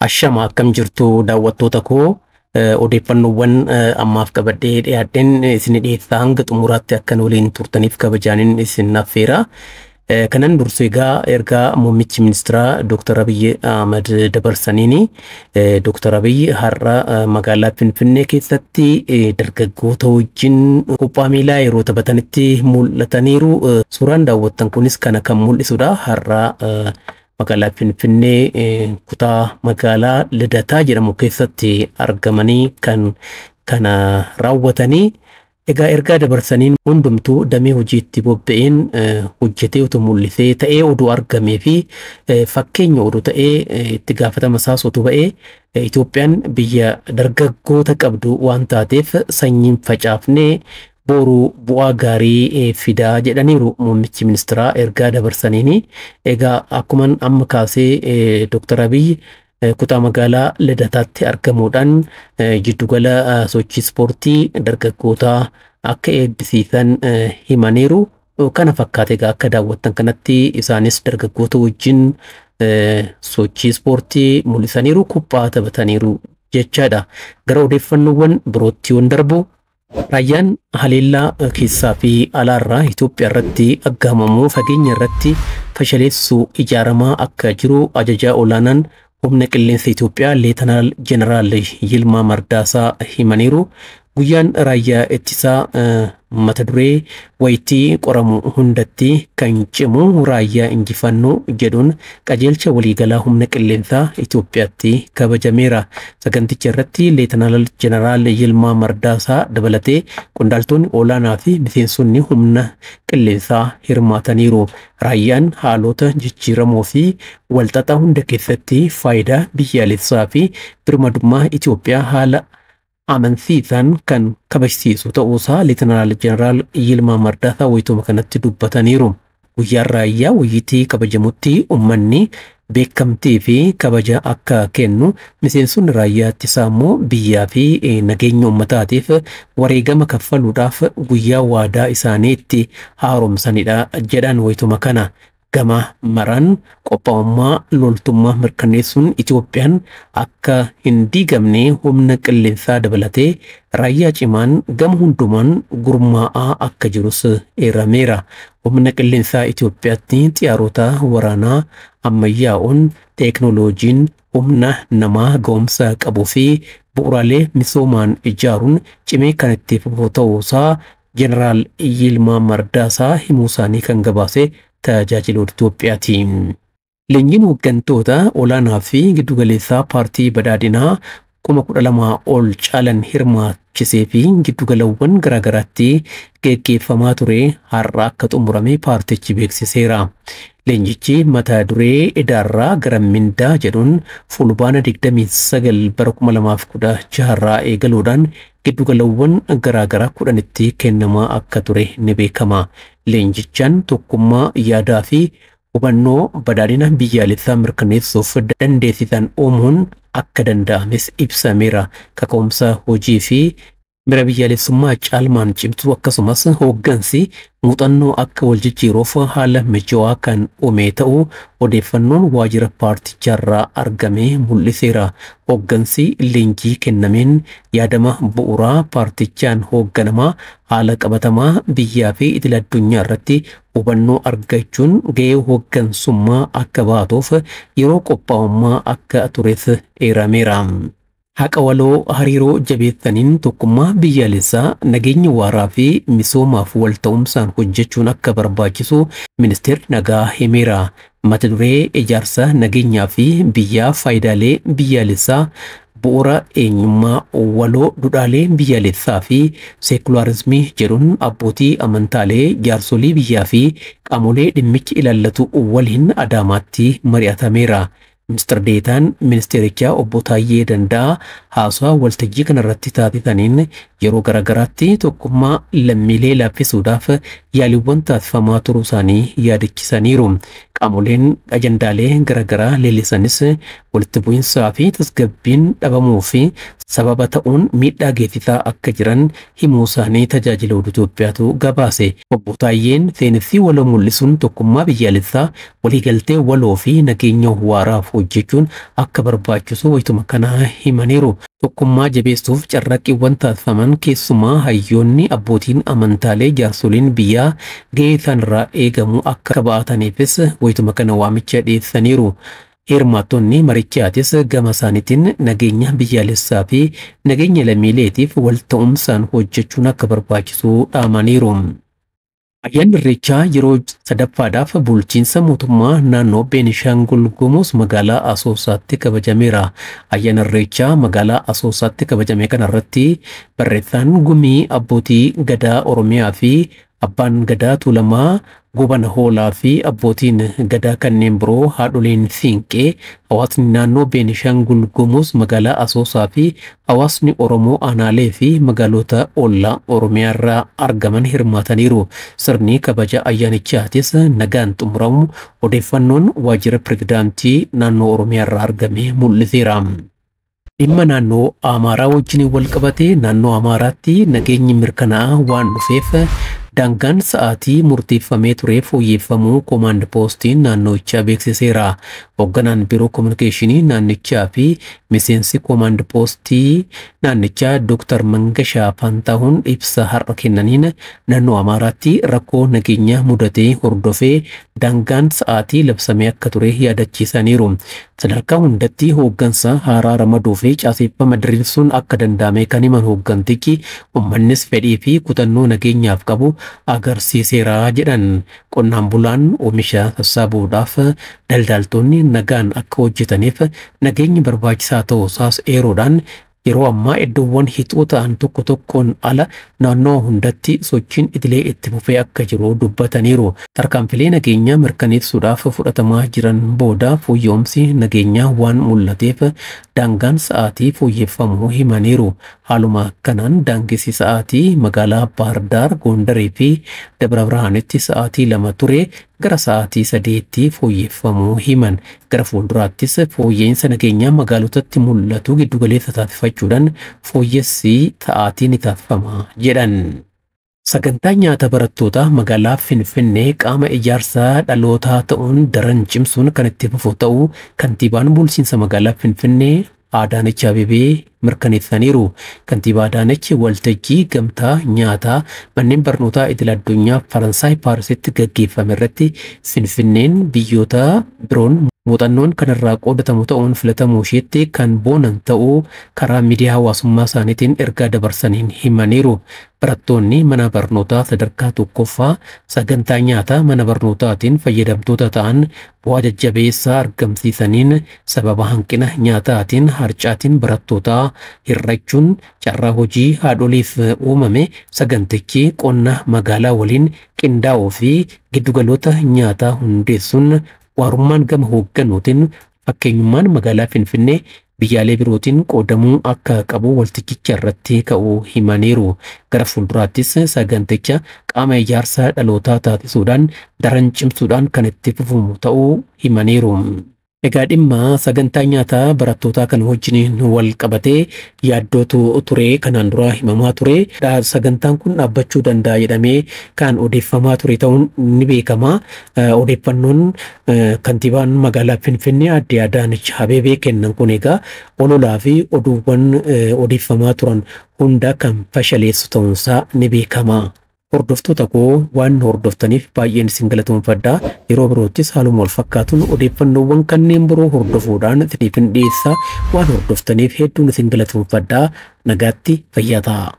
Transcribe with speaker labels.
Speaker 1: Ashama akkam jirtu daawwattoota koo odeeffannoowwan ammaaf qabadhee dhiyaadheen isin dhiyeessaa hanga xumuraatti akkan waliin turtaniif kabajaanin isin affeera. Kanan dursu egaa ergaa muummichi ministeeraa Dr. Abiy Ahmed dabarsaniini Dr. Abiy har'a magaalaa Finfinnee keessatti dargaggoota wajjin kubbaa miilaa yeroo taphatanitti mul'ataniiru. Suuraan daawwattan kunis kana kan mul'isudha. Har'a magaalaa Finfinnee kutaa magaalaa Lidataa jedhamu keessatti argamanii kana raawwatanii egaa ergaa dabarsaniin hundumtuu damee hojiitti bobba'een hojjetee utuu mul'isee ta'ee oduu argamee fi fakkeenya oduu ta'ee itti gaafatama isaas utuu ba'ee Itoophiyaan biyya dargaggoota qabdu waan taateef sanyiin facaafnee boru bu'aa gaarii fidaa jedhaniiru muummichi ministeeraa ergaa dabarsaniini. Egaa akkuma amma kaasee Dr. Abiy kutaa magaalaa Lidataatti argamuudhaan jiddugala sochii ispoortii dargaggoota akka eebbisiisan himaniiru. Kana fakkaate egaa akka daawwattan kanatti isaanis dargaggoota wajjin sochii ispoortii mul'isaniiru, kubbaa taphataniiru jechaadha. Gara odeeffannoowwan birootti yoon darbu Raayyaan haleellaa keessaa fi alaarraa Itoophiyaa irratti aggaamamuu fageenya irratti fashaleessuu ijaaramaa akka jiru ajajaa olaanaan humna qilleensa Itoophiyaa Leetanaal Jeneraal Yilmaa Mardaasaa himaniiru. Guyyaan raayyaa ittisaa mata duree wayitii qoramu hundatti kan cimu raayyaa injifannoo jedhuun qajeelcha waliigalaa humna qilleensaa Itoophiyaatti kabajameera. Saganticha irratti Leetanaal Jeneraal Yilmaa Mardaasaa dabalatee qondaaltonni olaanaa fi miseensonni humna qilleensaa hirmaataniiru. Raayyaan haalota jijjiiramoo fi walxaxaa hunda keessatti faayidaa biyyaalessaa fi birmadummaa Itoophiyaa haala amansiisan kan kabajsiisu ta'uusaa Leetanaal Jeneraal Yilmaa Mardaasaa wayituma kanatti dubbataniiru. Guyyaan raayyaa wayitii kabajamutti uummanni beekamtii fi kabaja akka kennu miseensonni raayyaa ittisaa immoo biyyaa fi nageenya uummataatiif wareegama kaffaluudhaaf guyyaa waadaa isaanii itti haaromsanidha jedhan wayituma kana. Gama maraan qophaa'ummaa loltummaa mirkaneessuun Itoophiyaan akka hin diigamne humna qilleensaa dabalatee raayyaa cimaan gama hundumaan gurmaa'aa akka jirus eerameera. Humna qilleensaa Itoophiyaatti xiyyaarota waraanaa ammayyaa'uun teeknooloojiin humna namaa ga'umsa qabuu fi bu'uuraalee misoomaan ijaaruun cimee kan itti fufu ta'uusaa Jeneraal Yilmaa Mardaasaa himuu isaanii kan gabaase tajaajiloota Itoophiyaati. Leenjiin hooggantoota olaanaa fi giddugaleessaa paartii badhaadhinaa 12,000 ol caalan hirmaachisee fi giddugalawwan garaagaraatti geggeeffamaa ture har'a akka xumurame paartichi beeksiseera. Leenjichi mata duree idaarraa gara mindaa jedhuun fulbaana 29 bara 2016 eegaluudhaan giddugalawwan garaagaraa 10tti kennamaa akka ture ni beekama. Leenjichaan tokkummaa yaadaa fi hubannoo badhaadhina biyyaalessaa mirkaneessuuf dandeessisan uumuun akka danda'ames ibsameera. Kaka'umsa hojii fi mira biyyaalessummaa caalmaan cimtuu akkasumas hooggansi muuxannoo akka wal jijjiiruuf haala mijaawaa kan uume ta'uu odeeffannoon waajjira paarticharraa argame mul'iseera. Hooggansi leenjii kennameen yaadama bu'uuraa paartichaan hoogganamaa haala qabatamaa biyyaa fi idil addunyaa irratti hubannoo argachuun gahee hooggansummaa akka baatuuf yeroo qophaa'ummaa akka tures eerameera. Haqa waloo hariiroo jabeessaniin tokkummaa biyyaalessaa nageenya waaraa fi misoomaaf wal ta'umsaan hojjechuun akka barbaachisu ministeerri nagaa himeera. Mata duree ijaarsa nageenyaa fi biyyaa faayidaalee biyyaalessaa bu'uura eenyummaa waloo duudhaalee biyyaalessaa fi seekularizimii jedhuun abbootii amantaalee jaarsolii biyyaa fi qaamolee dhimmichi ilaallatu waliin Adaamaatti mari'atameera. Ministeer Deetaan ministeerichaa obbo Taayyee Danda'a haasawaa waltajjii kanarratti taasisaniin yeroo garaagaraatti tokkummaa lammiilee laaffisuudhaaf yaaliiwwan taasifamaa turuu isaanii yaadachisaniiru. Qaamoleen ajandaalee garaagaraa leellisanis walitti bu'insaa fi tasgabbiin dhabamuu fi sababa ta'uun miidhaa geessisaa akka jiran himuu isaanii tajaajiloota Itoophiyaatu gabaase. Obbo Taayyeen seenessii waloo mul'isuun tokkummaa biyyaalessaa waliigaltee waloo fi nageenya waaraa hojjechuun akka barbaachisu wayituma kana himaniiru. Tokkummaa jabeessuuf carraaqqiiwwan taasifaman keessumaa hayyoonni abbootiin amantaalee jaarsoliin biyyaa gahee isaanirraa eegamu akka ba'ataniifis wayituma kana waamicha dhiyeessaniiru. Hirmaattonni marichaatis gama isaaniitiin nageenya biyyaalessaa fi nageenya lammiileetiif wal ta'umsaan hojjechuun akka barbaachisu dhaamaniiru. Ayyaanni Irreechaa yeroo sadaffaadhaaf bulchiinsa mootummaa naannoo Beenishaangul Gumuz magaalaa Asoosaatti kabajameera. Ayyaana Irreechaa magaalaa Asoosaatti kabajame kanarratti barreessaan gumii abbootii gadaa Oromiyaa fi abbaan gadaa Tuulamaa gobana hoolaa fi abbootiin gadaa kanneen biroo haadholiin siinqee hawaasni naannoo Beenishaangul Gumuz magaalaa Asoosaa fi hawaasni Oromoo aanaalee fi magaalota ollaa Oromiyaa irraa argaman hirmaataniiru. Sirni kabaja ayyaanichaatis nagaan xumuramu odeeffannoon waajjira pirezidaantii naannoo Oromiyaa irraa argame mul'iseera. Dhimma naannoo Amaaraa wajjin wal qabate naannoo Amaaraatti nageenyi mirkanaa'aa waan dhufeef daangaan sa'aatii murteeffamee ture fooyyeffamuu koomaand poostiin naannichaa beeksiseera. Hoogganaan biiroo kominikeeshinii naannichaa fi miseensi koomaand poostii naannichaa Dr. Mangashaa Faantahuun ibsa har'a kennaniin naannoo Amaaraatti rakkoo nageenyaa mudatee hordofee daangaan sa'aatii labsamee akka ture yaadachiisaniiru. Sadarkaa hundatti hooggansa haaraa ramaduu fi caaseffama diriirsuun akka danda'ame kan himan hooggantichi uummannis fedhii fi kutannoo nageenyaaf qabu agarsiiseera jedhan. Qonnaan bulaan oomisha sassaabuudhaaf daldaltoonni nagaan akka hojjetaniif nageenyi barbaachisaa ta'uusaas eeruudhaan yeroo ammaa iddoowwan hixoo ta'an tokko tokkoon ala naannoo hundatti sochiin idilee itti fufee akka jiru dubbataniiru. Tarkaanfilee nageenyaa mirkaneessuudhaaf fudhatamaa jiran booda fooyya'umsi nageenyaa waan mul'ateef daangaan sa'aatii fooyyeffamuu himaniiru. Haaluma kanaan daangessi sa'aatii magaalaa Baardaar, Gondarii fi Dabra Birhaanitti sa'aatii 2 ture gara sa'aatii 3tti fooyyeffamuu himan. Gara fuulduraattis fooyya'insa nageenyaa magaalotatti mul'atu giddugaleessa taasifachuudhaan fooyyessi sa'aatii ni taasifama jedhan. Sagantaa nyaata barattoota magaalaa Finfinnee qaama ijaarsaa dhalootaa ta'uun daran cimsuun kan itti fufu ta'uu kantiibaan bulchiinsa magaalaa Finfinnee Adaanech Abeebee mirkaneessaniiru. Kantiibaa Adaanech waltajjii gamtaa nyaataa manneen barnootaa idil addunyaa Faransaay Paarisitti gaggeeffame irratti Finfinneen biyyoota biroon muuxannoon kanarraa qoodatamu ta'uun filatamuu isheetti kan boonan ta'uu karaa miidiyaa hawaasummaa isaaniitiin ergaa dabarsaniin himaniiru. Barattoonni mana barnootaa sadarkaa tokkoffaa sagantaa nyaataa mana barnootaatiin fayyadamtoota ta'an bu'aa jajjabeessaa argamsiisaniin sababa hanqina nyaataatiin harcaatiin barattootaa hir'achuun carraa hojii haadholiif uumame sagantichi qonna magaalaa waliin qindaa'uu fi giddugaloota nyaataa hundeessuun waarummaan gama hoogganuutiin fakkeenyummaan magaalaa Finfinnee biyyaalee birootiin qoodamuu akka qabu waltajjicha irratti ka'uu himaniiru. Gara fuulduraattis saganticha qaama ijaarsaa dhalootaa taasisuudhaan daran cimsuudhaan kan itti fufamu ta'uu himaniiru. Egaa dhimma sagantaa nyaataa barattootaa kan wajjin wal qabatee yaaddootu ture kanaan dura himamaa ture. Sagantaan kun dhaabbachuu danda'a jedhamee kan odeeffamaa ture ta'uun ni beekama. Odeeffannoon kantiibaan magaalaa Finfinnee Aadde Adaanech Abeebee kennan kun egaa ololaa fi oduuwwan odeeffamaa turan hunda kan fashaleessu ta'uunsaa ni beekama. Hordoftoota koo waan hordoftaniif baay'een isin galatoomfadha. Yeroo biroottis haaluma wal fakkaatuun odeeffannoowwan kanneen biroo hordofuudhaan isiniif dhiyeessa. Waan hordoftaniif hedduun isin galatoomfadha. Nagaatti fayyaa ta'aa.